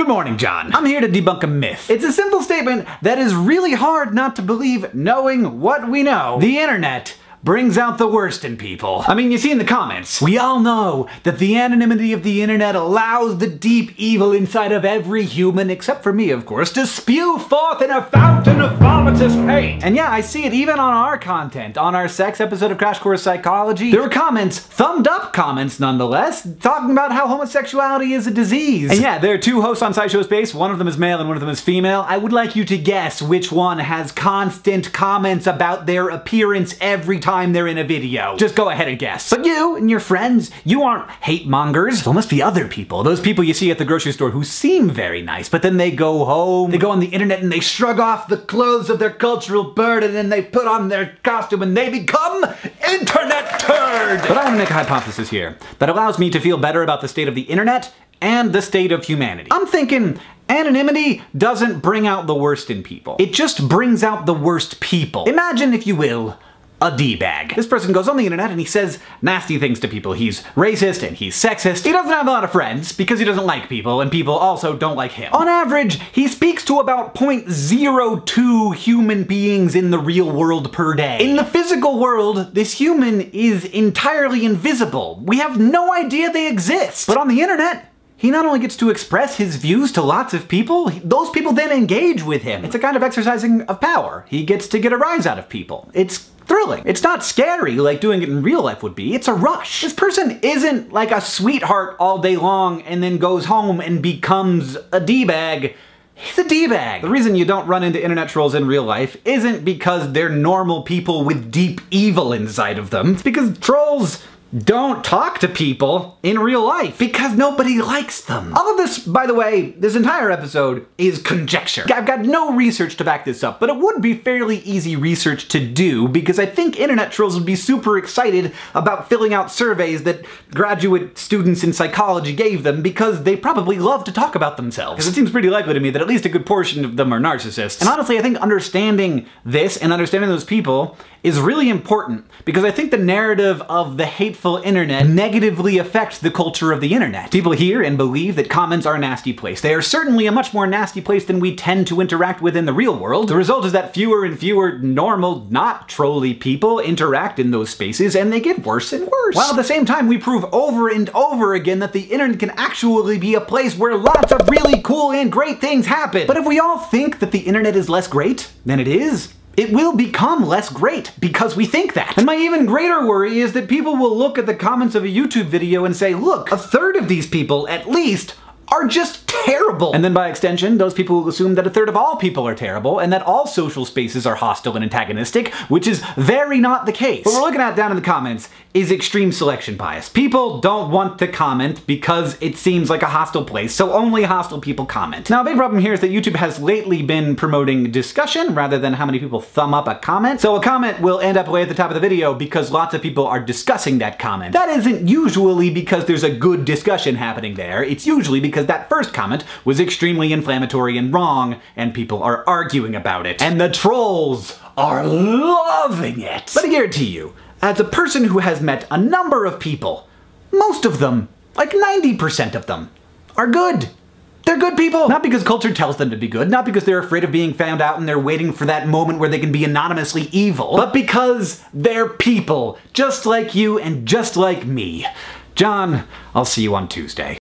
Good morning, John. I'm here to debunk a myth. It's a simple statement that is really hard not to believe knowing what we know. The internet brings out the worst in people. I mean, you see in the comments, we all know that the anonymity of the internet allows the deep evil inside of every human, except for me, of course, to spew forth in a fountain of vomitous hate. And yeah, I see it even on our content. On our sex episode of Crash Course Psychology, there were comments, thumbed up comments nonetheless, talking about how homosexuality is a disease. And yeah, there are two hosts on SciShow Space, one of them is male and one of them is female. I would like you to guess which one has constant comments about their appearance every time they're in a video. Just go ahead and guess. But you and your friends, you aren't hate mongers. So it must be other people. Those people you see at the grocery store who seem very nice, but then they go home, they go on the internet and they shrug off the clothes of their cultural burden and they put on their costume and they become internet turd. But I want to make a hypothesis here that allows me to feel better about the state of the internet and the state of humanity. I'm thinking anonymity doesn't bring out the worst in people. It just brings out the worst people. Imagine, if you will, a D-bag. This person goes on the internet and he says nasty things to people. He's racist and he's sexist. He doesn't have a lot of friends because he doesn't like people, and people also don't like him. On average, he speaks to about 0.02 human beings in the real world per day. In the physical world, this human is entirely invisible. We have no idea they exist. But on the internet, he not only gets to express his views to lots of people, those people then engage with him. It's a kind of exercising of power. He gets to get a rise out of people. It's thrilling. It's not scary like doing it in real life would be. It's a rush. This person isn't like a sweetheart all day long and then goes home and becomes a D-bag. He's a D-bag. The reason you don't run into internet trolls in real life isn't because they're normal people with deep evil inside of them. It's because trolls don't talk to people in real life because nobody likes them. All of this, by the way, this entire episode is conjecture. I've got no research to back this up, but it would be fairly easy research to do because I think internet trolls would be super excited about filling out surveys that graduate students in psychology gave them because they probably love to talk about themselves. Because it seems pretty likely to me that at least a good portion of them are narcissists. And honestly, I think understanding this and understanding those people is really important because I think the narrative of the hateful internet negatively affects the culture of the internet. People hear and believe that comments are a nasty place. They are certainly a much more nasty place than we tend to interact with in the real world. The result is that fewer and fewer normal, not trolly people interact in those spaces, and they get worse and worse. While at the same time we prove over and over again that the internet can actually be a place where lots of really cool and great things happen. But if we all think that the internet is less great than it is, it will become less great because we think that. And my even greater worry is that people will look at the comments of a YouTube video and say, look, a third of these people, at least, are just terrible. And then by extension, those people will assume that a third of all people are terrible and that all social spaces are hostile and antagonistic, which is very not the case. What we're looking at down in the comments is extreme selection bias. People don't want to comment because it seems like a hostile place, so only hostile people comment. Now, a big problem here is that YouTube has lately been promoting discussion rather than how many people thumb up a comment. So a comment will end up way at the top of the video because lots of people are discussing that comment. That isn't usually because there's a good discussion happening there. It's usually because that first comment was extremely inflammatory and wrong, and people are arguing about it. And the trolls are loving it. But I guarantee you, as a person who has met a number of people, most of them, like 90% of them, are good. They're good people. Not because culture tells them to be good, not because they're afraid of being found out and they're waiting for that moment where they can be anonymously evil, but because they're people, just like you and just like me. John, I'll see you on Tuesday.